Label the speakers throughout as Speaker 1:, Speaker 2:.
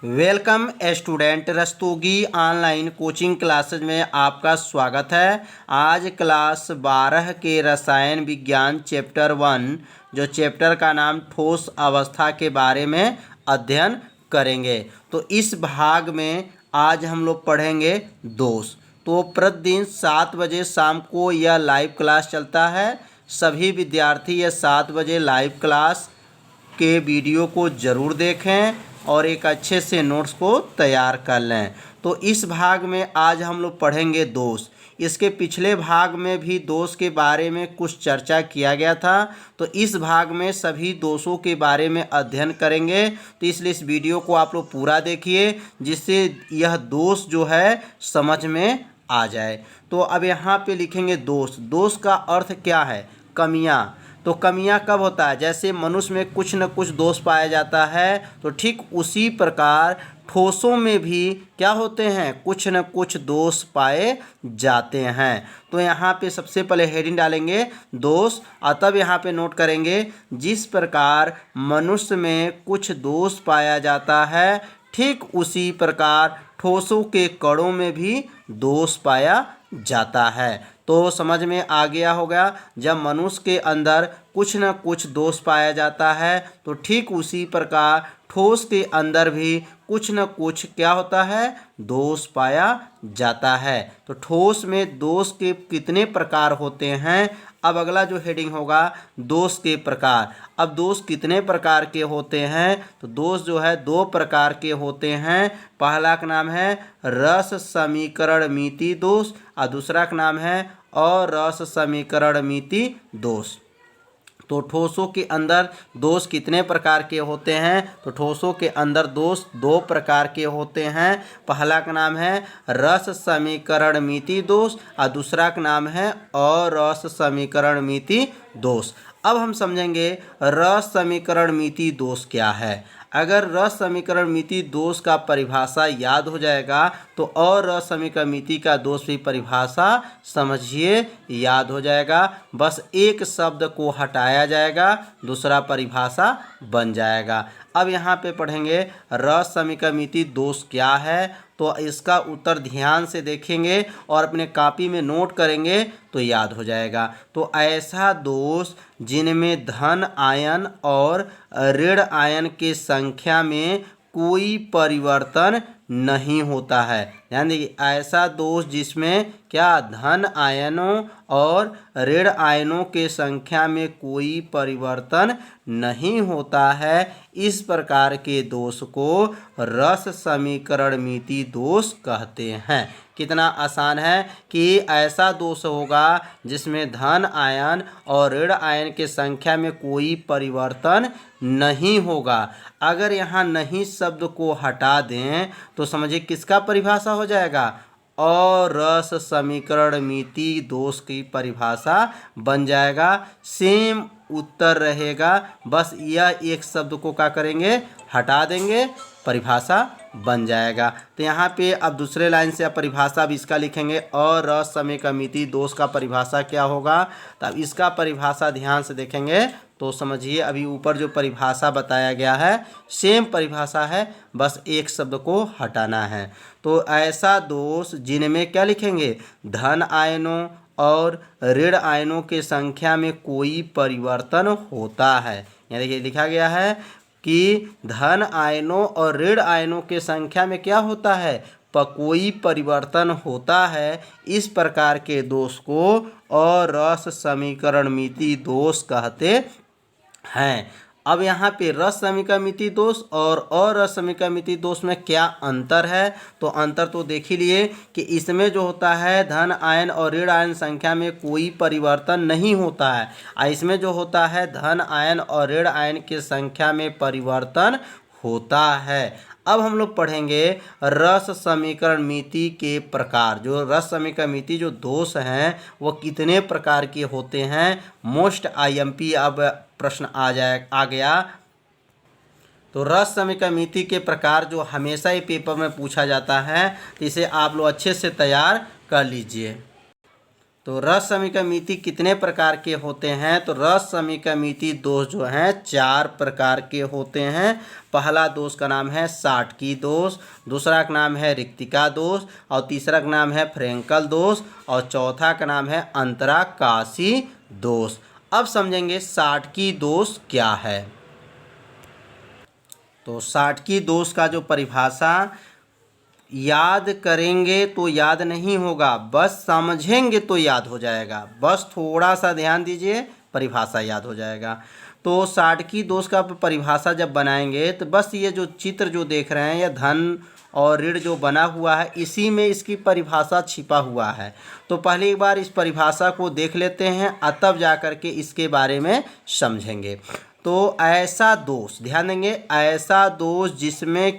Speaker 1: Welcome student. Rastogi online coaching classes में आपका स्वागत है। आज क्लास 12 के रसायन विज्ञान चैप्टर 1 जो चैप्टर का नाम ठोस अवस्था के बारे में अध्ययन करेंगे। तो इस भाग में आज हम लोग पढ़ेंगे दोष। तो प्रतिदिन 7 बजे शाम को यह लाइव क्लास चलता है। सभी विद्यार्थी यह 7 बजे लाइव क्लास के वीडियो को ज़रूर देखें और एक अच्छे से नोट्स को तैयार कर लें। तो इस भाग में आज हम लोग पढ़ेंगे दोष। इसके पिछले भाग में भी दोष के बारे में कुछ चर्चा किया गया था, तो इस भाग में सभी दोषों के बारे में अध्ययन करेंगे। तो इसलिए इस वीडियो को आप लोग पूरा देखिए जिससे यह दोष जो है समझ में आ जाए। तो अब यहाँ पे लिखेंगे दोष। दोष का अर्थ क्या है? कमियाँ। तो कमियां कब होता है? जैसे मनुष्य में कुछ न कुछ दोष पाया जाता है, तो ठीक उसी प्रकार ठोसों में भी क्या होते हैं? कुछ न कुछ दोष पाए जाते हैं। तो यहाँ पे सबसे पहले हेडिंग डालेंगे दोष और तब यहाँ पे नोट करेंगे जिस प्रकार मनुष्य में कुछ दोष पाया जाता है ठीक उसी प्रकार ठोसों के कणों में भी दोष पाया जाता है। तो समझ में आ गया होगा, जब मनुष्य के अंदर कुछ न कुछ दोष पाया जाता है तो ठीक उसी प्रकार ठोस के अंदर भी कुछ न कुछ क्या होता है? दोष पाया जाता है। तो ठोस में दोष के कितने प्रकार होते हैं? अब अगला जो हेडिंग होगा दोष के प्रकार। अब दोष कितने प्रकार के होते हैं? तो दोष जो है 2 प्रकार के होते हैं। पहला का नाम है रस समीकरण मिति दोष और दूसरा का नाम है अरस समीकरण मिति दोष। तो ठोसों के अंदर दोष कितने प्रकार के होते हैं? तो ठोसों के अंदर दोष 2 प्रकार के होते हैं। पहला का नाम है रस समीकरण मिति दोष और दूसरा का नाम है अरस समीकरण मिति दोष। अब हम समझेंगे रस समीकरण मिति दोष क्या है। अगर रस समीकरण मिति दोष का परिभाषा याद हो जाएगा तो अरस समीकरण मिति का दोष भी परिभाषा समझिए याद हो जाएगा। बस एक शब्द को हटाया जाएगा, दूसरा परिभाषा बन जाएगा। अब यहाँ पे पढ़ेंगे रस समीकरण मिति दोष क्या है। तो इसका उत्तर ध्यान से देखेंगे और अपने कॉपी में नोट करेंगे तो याद हो जाएगा। तो ऐसा दोष जिनमें धन आयन और ऋण आयन के संख्या में कोई परिवर्तन नहीं होता है। यानी ऐसा दोष जिसमें क्या धन आयनों और ऋण आयनों के संख्या में कोई परिवर्तन नहीं होता है, इस प्रकार के दोष को रस समीकरण मिति दोष कहते हैं। कितना आसान है कि ऐसा दोष होगा जिसमें धन आयन और ऋण आयन के संख्या में कोई परिवर्तन नहीं होगा। अगर यहाँ नहीं शब्द को हटा दें तो समझिए किसका परिभाषा हो जाएगा? अरस समीकरण मिति दोष की परिभाषा बन जाएगा। सेम उत्तर रहेगा, बस यह एक शब्द को क्या करेंगे? हटा देंगे, परिभाषा बन जाएगा। तो यहाँ पे अब दूसरे लाइन से अब परिभाषा भी इसका लिखेंगे। अरस समीकरण मिति दोष का परिभाषा क्या होगा? तब इसका परिभाषा ध्यान से देखेंगे तो समझिए अभी ऊपर जो परिभाषा बताया गया है सेम परिभाषा है, बस एक शब्द को हटाना है। तो ऐसा दोष जिनमें क्या लिखेंगे? धन आयनों और ऋण आयनों के संख्या में कोई परिवर्तन होता है। यानी कि लिखा गया है कि धन आयनों और ऋण आयनों के संख्या में क्या होता है? कोई परिवर्तन होता है। इस प्रकार के दोष को अरस समीकरण मिति दोष कहते हैं। अब यहाँ पे रस समीकरण मिति दोष और अरस समीकरण मिति दोष में क्या अंतर है? तो अंतर तो देख ही लिए कि इसमें जो होता है धन आयन और ऋण आयन संख्या में कोई परिवर्तन नहीं होता है, और इसमें जो होता है धन आयन और ऋण आयन की संख्या में परिवर्तन होता है। अब हम लोग पढ़ेंगे रस समीकरण मिति के प्रकार। जो रस समीकरण मिति जो दोष हैं वो कितने प्रकार के होते हैं? मोस्ट आईएमपी अब प्रश्न आ गया। तो रस समीकरण मिति के प्रकार जो हमेशा ही पेपर में पूछा जाता है, तो इसे आप लोग अच्छे से तैयार कर लीजिए। तो रस समीकमिति कितने प्रकार के होते हैं? तो रस समीकमिति दोष जो हैं 4 प्रकार के होते हैं। पहला दोष का नाम है साटकी दोष, दूसरा का नाम है रिक्तिका दोष, और तीसरा का नाम है फ्रेंकल दोष, और चौथा का नाम है अंतराकाशी दोष। अब समझेंगे साटकी दोष क्या है। तो साटकी दोष का जो परिभाषा याद करेंगे तो याद नहीं होगा, बस समझेंगे तो याद हो जाएगा। बस थोड़ा सा ध्यान दीजिए, परिभाषा याद हो जाएगा। तो साटकी दोष का परिभाषा जब बनाएंगे तो बस ये जो चित्र जो देख रहे हैं, यह धन और ऋण जो बना हुआ है, इसी में इसकी परिभाषा छिपा हुआ है। तो पहली एक बार इस परिभाषा को देख लेते हैं, तब जा कर के इसके बारे में समझेंगे। तो ऐसा दोष, ध्यान देंगे, ऐसा दोष जिसमें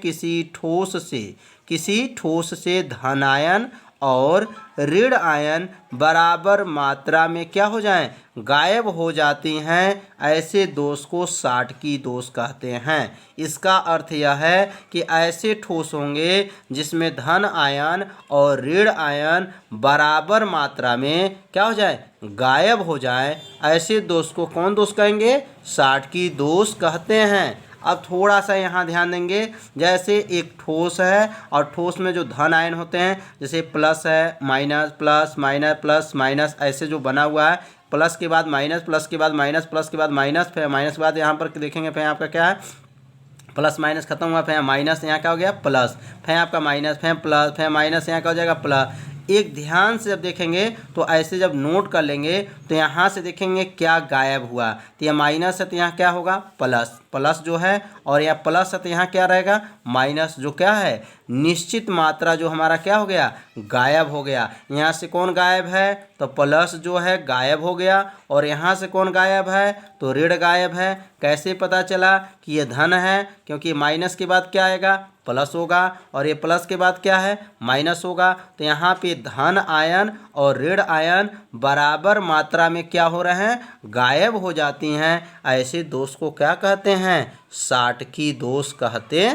Speaker 1: किसी ठोस से धनायन और ऋण आयन बराबर मात्रा में क्या हो जाएं, गायब हो जाती हैं, ऐसे दोष को साटकी दोष कहते हैं। इसका अर्थ यह है कि ऐसे ठोस होंगे जिसमें धन आयन और ऋण आयन बराबर मात्रा में क्या हो जाए, गायब हो जाए, ऐसे दोष को कौन दोष कहेंगे, साटकी दोष कहते हैं। अब थोड़ा सा यहाँ ध्यान देंगे, जैसे एक ठोस है और ठोस में जो धन आयन होते हैं, जैसे प्लस है, minus, plus minus, plus minus, ऐसे जो बना हुआ है, प्लस के बाद माइनस, प्लस के बाद माइनस, प्लस के बाद माइनस, फिर माइनस के बाद यहाँ पर देखेंगे फिर आपका क्या है, प्लस माइनस खत्म हुआ, फिर माइनस, यहाँ क्या हो गया, प्लस, फिर आपका माइनस, फिर प्लस, फिर माइनस, यहाँ क्या हो जाएगा, प्लस। एक ध्यान से जब देखेंगे तो ऐसे जब नोट कर लेंगे तो यहाँ से देखेंगे क्या गायब हुआ, तो यह माइनस है तो यहाँ क्या होगा, प्लस, प्लस जो है, और यह प्लस है तो यहाँ क्या रहेगा, माइनस, जो क्या है, निश्चित मात्रा जो हमारा क्या हो गया, गायब हो गया। यहाँ से कौन गायब है, तो प्लस जो है गायब हो गया, और यहाँ से कौन गायब है, तो ऋण गायब है। कैसे पता चला कि ये धन है, क्योंकि माइनस के बाद क्या आएगा, प्लस होगा, और ये प्लस के बाद क्या है, माइनस होगा। तो यहाँ पे धन आयन और ऋण आयन बराबर मात्रा में क्या हो रहे हैं, गायब हो जाती हैं। ऐसे दोष को क्या कहते हैं, साटकी दोष कहते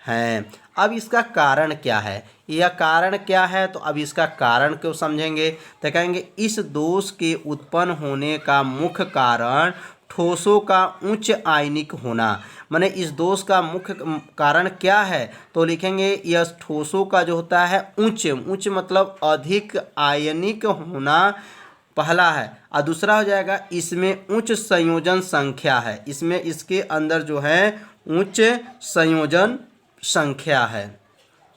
Speaker 1: हैं। अब इसका कारण क्या है, यह कारण क्या है, तो अब इसका कारण क्यों समझेंगे, तो कहेंगे इस दोष के उत्पन्न होने का मुख्य कारण ठोसों का उच्च आयनिक होना। माने इस दोष का मुख्य कारण क्या है, तो लिखेंगे यह ठोसों का जो होता है उच्च मतलब अधिक आयनिक होना, पहला है। और दूसरा हो जाएगा इसमें उच्च संयोजन संख्या है, इसमें इसके अंदर जो है उच्च संयोजन संख्या है।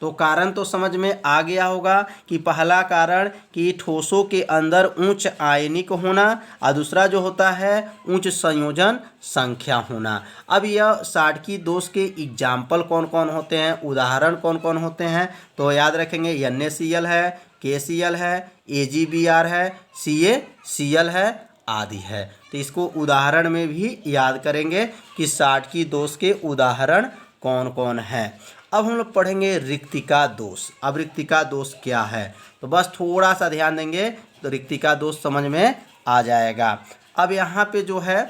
Speaker 1: तो कारण तो समझ में आ गया होगा कि पहला कारण कि ठोसों के अंदर उच्च आयनिक होना, और दूसरा जो होता है उच्च संयोजन संख्या होना। अब यह साटकी दोष के एग्जाम्पल कौन कौन होते हैं, उदाहरण कौन कौन होते हैं, तो याद रखेंगे NaCl है, KCl है, AgBr है, CaCl है, आदि है। तो इसको उदाहरण में भी याद करेंगे कि साटकी दोष के उदाहरण कौन कौन हैं। अब हम लोग पढ़ेंगे रिक्तिका दोष। अब रिक्तिका दोष क्या है, तो बस थोड़ा सा ध्यान देंगे तो रिक्तिका दोष समझ में आ जाएगा। अब यहाँ पे जो है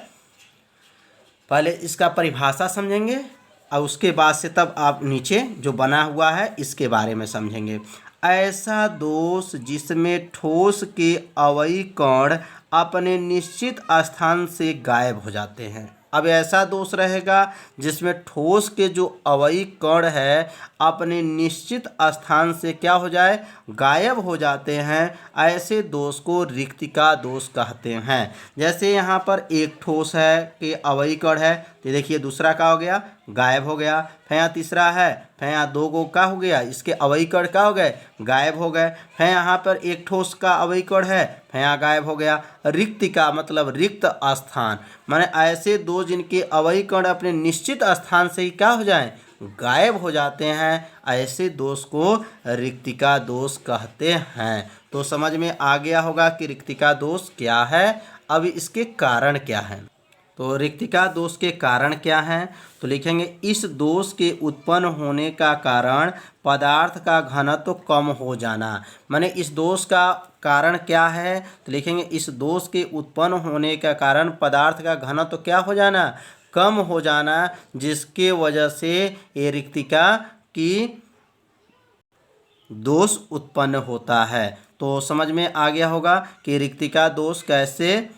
Speaker 1: पहले इसका परिभाषा समझेंगे, और उसके बाद से तब आप नीचे जो बना हुआ है इसके बारे में समझेंगे। ऐसा दोष जिसमें ठोस के अवयवी कण अपने निश्चित स्थान से गायब हो जाते हैं। अब ऐसा दोष रहेगा जिसमें ठोस के जो अवयवी कण है अपने निश्चित स्थान से क्या हो जाए, गायब हो जाते हैं। ऐसे दोष को रिक्तिका दोष कहते हैं। जैसे यहाँ पर एक ठोस है कि अवयवी कण है, तो देखिए दूसरा क्या हो गया, गायब हो गया। फिर यहाँ तीसरा है, फिर यहाँ दो को क्या हो गया, इसके अवयवी कण क्या हो गए, गायब हो गए। फिर यहाँ पर एक ठोस का अवयवी कण है, फिर यहाँ गायब हो गया। रिक्तिका मतलब रिक्त स्थान, माने ऐसे दो जिनके अवयवी कण अपने निश्चित स्थान से ही क्या हो जाएं, गायब हो जाते हैं। ऐसे दोष को रिक्तिका दोष कहते हैं। तो समझ में आ गया होगा कि रिक्तिका दोष क्या है। अब इसके कारण क्या हैं, तो रिक्तिका दोष के कारण क्या हैं, तो लिखेंगे इस दोष के उत्पन्न होने का कारण पदार्थ का घनत्व कम हो जाना। माने इस दोष का कारण क्या है, तो लिखेंगे इस दोष के उत्पन्न होने का कारण पदार्थ का घनत्व क्या हो जाना, कम हो जाना, जिसके वजह से ये रिक्तिका की दोष उत्पन्न होता है। तो समझ में आ गया होगा कि रिक्तिका दोष कैसे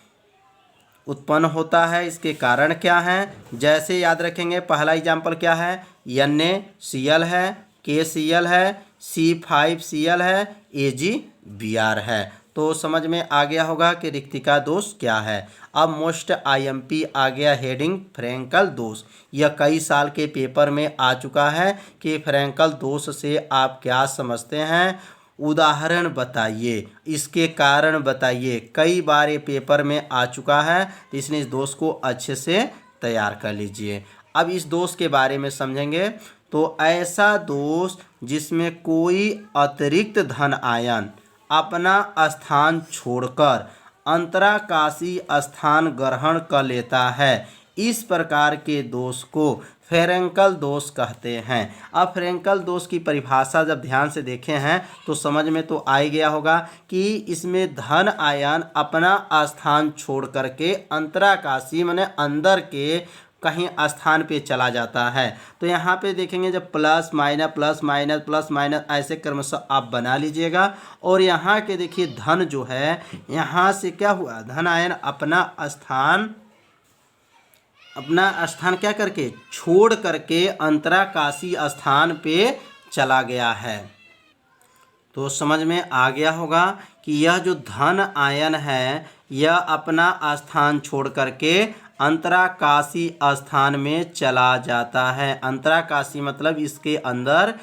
Speaker 1: उत्पन्न होता है, इसके कारण क्या हैं। जैसे याद रखेंगे, पहला एग्जाम्पल क्या है, NaCl है, KCl है, C5Cl है, AgBr है। तो समझ में आ गया होगा कि रिक्तिका दोष क्या है। अब मोस्ट IMP आ गया हेडिंग फ्रैंकल दोष। यह कई साल के पेपर में आ चुका है कि फ्रैंकल दोष से आप क्या समझते हैं, उदाहरण बताइए, इसके कारण बताइए। कई बार ये पेपर में आ चुका है, तो इसलिए इस दोष को अच्छे से तैयार कर लीजिए। अब इस दोष के बारे में समझेंगे। तो ऐसा दोष जिसमें कोई अतिरिक्त धन आयन अपना स्थान छोड़कर अंतराकाशी स्थान ग्रहण कर लेता है, इस प्रकार के दोष को फ्रैंकल दोष कहते हैं। अब फ्रैंकल दोष की परिभाषा जब ध्यान से देखे हैं तो समझ में तो आ ही गया होगा कि इसमें धन आयन अपना स्थान छोड़ करके अंतराकाशी माने अंदर के कहीं स्थान पे चला जाता है। तो यहाँ पे देखेंगे जब plus minus plus minus plus minus ऐसे क्रमशः आप बना लीजिएगा। और यहाँ के देखिए धन जो है, यहाँ से क्या हुआ, धन आयन अपना स्थान क्या करके छोड़ करके अंतराकाशी स्थान पे चला गया है। तो समझ में आ गया होगा कि यह जो धन आयन है यह अपना स्थान छोड़ करके अंतराकाशी स्थान में चला जाता है। अंतराकाशी मतलब इसके अंदर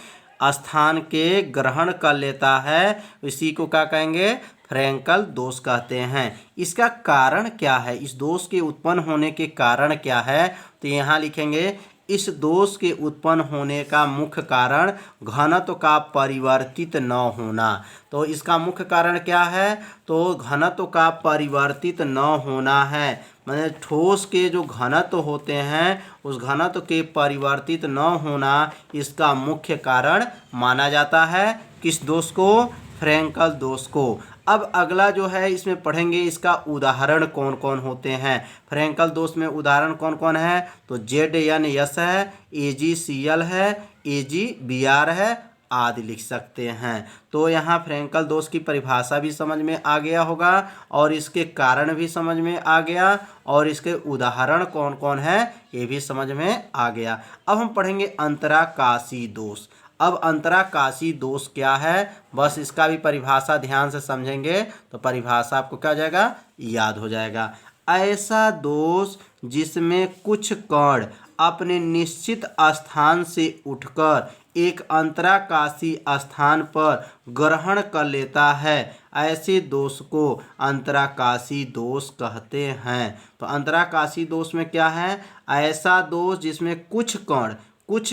Speaker 1: स्थान के ग्रहण कर लेता है, इसी को क्या कहेंगे, फ्रैंकल दोष कहते हैं। इसका कारण क्या है, इस दोष के उत्पन्न होने के कारण क्या है, तो यहाँ लिखेंगे इस दोष के उत्पन्न होने का मुख्य कारण घनत्व का परिवर्तित न होना। तो इसका मुख्य कारण क्या है, तो घनत्व का परिवर्तित न होना है। माने ठोस के जो घनत्व होते हैं उस घनत्व के परिवर्तित न होना इसका मुख्य कारण माना जाता है। किस दोष को, फ्रैंकल दोष को। अब अगला जो है इसमें पढ़ेंगे इसका उदाहरण कौन कौन होते हैं। फ्रैंकल दोष में उदाहरण कौन कौन है, तो ZnS है, AgCl है, AgBr है आदि लिख सकते हैं। तो यहाँ फ्रैंकल दोष की परिभाषा भी समझ में आ गया होगा और इसके कारण भी समझ में आ गया और इसके उदाहरण कौन कौन है ये भी समझ में आ गया। अब हम पढ़ेंगे अंतराकाशी दोष। अब अंतराकाशी दोष क्या है, बस इसका भी परिभाषा ध्यान से समझेंगे तो परिभाषा आपको क्या हो जाएगा, याद हो जाएगा। ऐसा दोष जिसमें कुछ कण अपने निश्चित स्थान से उठकर एक अंतराकाशी स्थान पर ग्रहण कर लेता है, ऐसे दोष को अंतराकाशी दोष कहते हैं। तो अंतराकाशी दोष में क्या है, ऐसा दोष जिसमें कुछ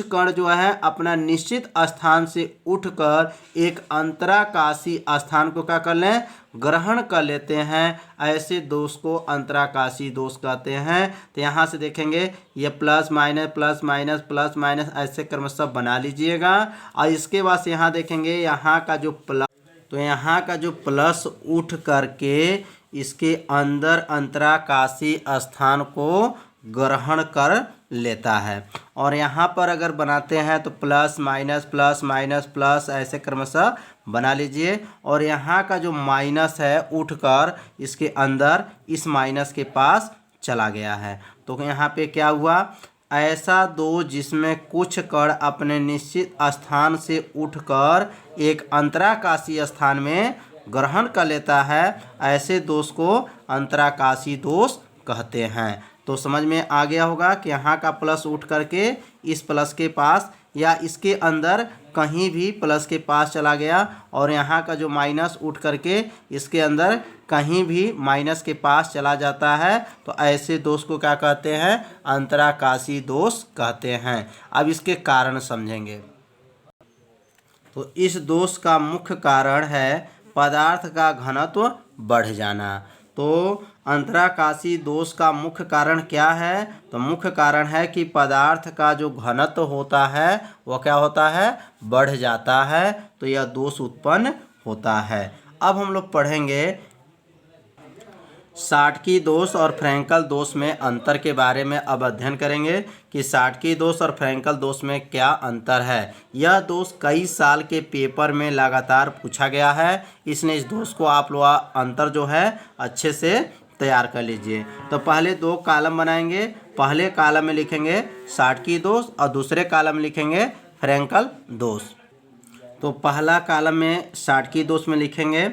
Speaker 1: कण जो है अपना निश्चित स्थान से उठकर एक अंतराकाशी स्थान को क्या कर लें, ग्रहण कर लेते हैं, ऐसे दोष को अंतराकाशी दोष कहते हैं। तो यहाँ से देखेंगे ये plus minus plus minus plus minus ऐसे क्रमशः बना लीजिएगा। और इसके बाद यहाँ देखेंगे यहाँ का जो प्लस, तो यहाँ का जो प्लस उठ करके इसके अंदर अंतराकाशी स्थान को ग्रहण कर लेता है। और यहाँ पर अगर बनाते हैं तो प्लस माइनस प्लस ऐसे क्रमशः बना लीजिए। और यहाँ का जो माइनस है उठकर इसके अंदर इस माइनस के पास चला गया है। तो यहाँ पे क्या हुआ, ऐसा दोष जिसमें कुछ कण अपने निश्चित स्थान से उठकर एक अंतराकाशी स्थान में ग्रहण कर लेता है, ऐसे दोष को अंतराकाशी दोष कहते हैं। तो समझ में आ गया होगा कि यहाँ का प्लस उठ करके इस प्लस के पास या इसके अंदर कहीं भी प्लस के पास चला गया और यहाँ का जो माइनस उठ करके इसके अंदर कहीं भी माइनस के पास चला जाता है, तो ऐसे दोष को क्या कहते हैं, अंतराकाशी दोष कहते हैं। अब इसके कारण समझेंगे। तो इस दोष का मुख्य कारण है पदार्थ का घनत्व बढ़ जाना। तो अंतराकाशी दोष का मुख्य कारण क्या है, तो मुख्य कारण है कि पदार्थ का जो घनत्व होता है वह क्या होता है, बढ़ जाता है, तो यह दोष उत्पन्न होता है। अब हम लोग पढ़ेंगे साटकी दोष और फ्रैंकल दोष में अंतर के बारे में अब अध्ययन करेंगे कि साटकी दोष और फ्रैंकल दोष में क्या अंतर है। यह दोष कई साल के पेपर में लगातार पूछा गया है, इसलिए इस दोष को आप लोग अंतर जो है अच्छे से तैयार कर लीजिए। तो पहले दो कॉलम बनाएंगे। पहले कॉलम में लिखेंगे साटकी दोष और दूसरे कॉलम में लिखेंगे फ्रैंकल दोष। तो पहला कॉलम में साटकी दोष में लिखेंगे,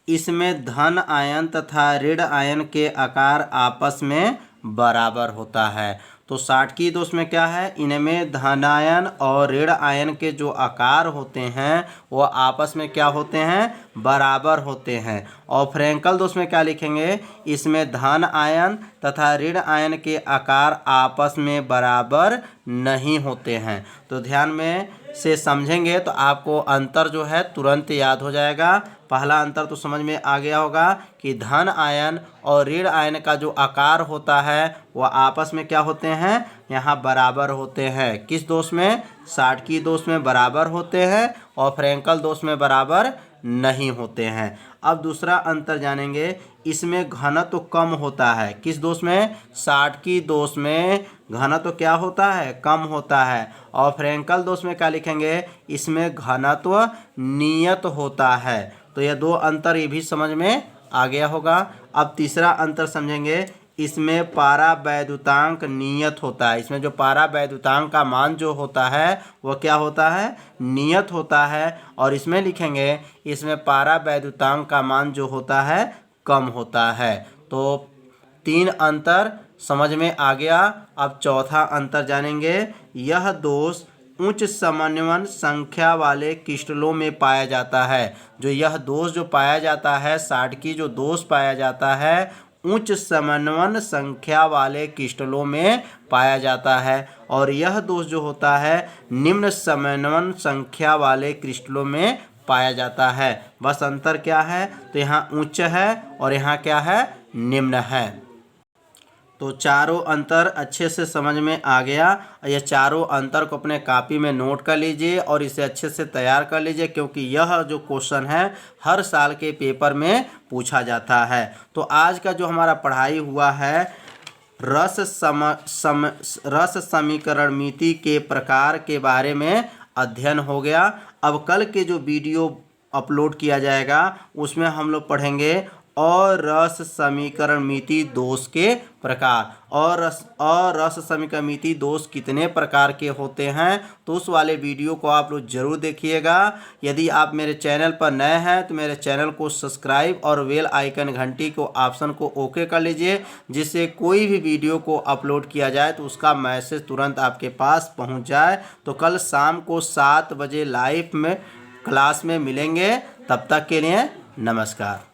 Speaker 1: इसमें धन आयन तथा ऋण आयन के आकार आपस में बराबर होता है। तो साटकी दोष में क्या है, इनमें धनायन और ऋण आयन के जो आकार होते हैं वो आपस में क्या होते हैं, बराबर होते हैं। और फ्रैंकल दोष में क्या लिखेंगे, इसमें धन आयन तथा ऋण आयन के आकार आपस में बराबर नहीं होते हैं। तो ध्यान में से समझेंगे तो आपको अंतर जो है तुरंत याद हो जाएगा। पहला अंतर तो समझ में आ गया होगा कि धन आयन और ऋण आयन का जो आकार होता है वह आपस में क्या होते हैं, यहाँ बराबर होते हैं। किस दोष में, साटकी दोष में बराबर होते हैं और फ्रैंकल दोष में बराबर नहीं होते हैं। अब दूसरा अंतर जानेंगे, इसमें घनत्व कम होता है। किस दोष में, साटकी दोष में घनत्व क्या होता है, कम होता है। और फ्रैंकल दोष में क्या लिखेंगे, इसमें घनत्व नियत होता है। तो यह दो अंतर ये भी समझ में आ गया होगा। अब तीसरा अंतर समझेंगे, इसमें पारावैद्युतांक नियत होता है। इसमें जो पारावैद्युतांक का मान जो होता है वह क्या होता है, नियत होता है। और इसमें लिखेंगे, इसमें पारावैद्युतांक का मान जो होता है कम होता है। तो तीन अंतर समझ में आ गया। अब चौथा अंतर जानेंगे, यह दोष उच्च समन्वय संख्या वाले क्रिस्टलों में पाया जाता है। जो यह दोष जो पाया जाता है, साटकी जो दोष पाया जाता है उच्च समन्वय संख्या वाले क्रिस्टलों में पाया जाता है। और यह दोष जो होता है निम्न समन्वय संख्या वाले क्रिस्टलों में पाया जाता है। बस अंतर क्या है, तो यहाँ उच्च है और यहाँ क्या है, निम्न है। तो चारों अंतर अच्छे से समझ में आ गया। यह चारों अंतर को अपने कॉपी में नोट कर लीजिए और इसे अच्छे से तैयार कर लीजिए, क्योंकि यह जो क्वेश्चन है हर साल के पेपर में पूछा जाता है। तो आज का जो हमारा पढ़ाई हुआ है, रस समीकरण मिति के प्रकार के बारे में अध्ययन हो गया। अब कल के जो वीडियो अपलोड किया जाएगा उसमें हम लोग पढ़ेंगे और रस समीकरण मिति दोष के प्रकार, और रस समीकरण मिति दोष कितने प्रकार के होते हैं। तो उस वाले वीडियो को आप लोग जरूर देखिएगा। यदि आप मेरे चैनल पर नए हैं तो मेरे चैनल को सब्सक्राइब और बेल आइकन घंटी को ऑप्शन को ओके कर लीजिए, जिससे कोई भी वीडियो को अपलोड किया जाए तो उसका मैसेज तुरंत आपके पास पहुंच जाए। तो कल शाम को 7 बजे लाइव में क्लास में मिलेंगे। तब तक के लिए नमस्कार।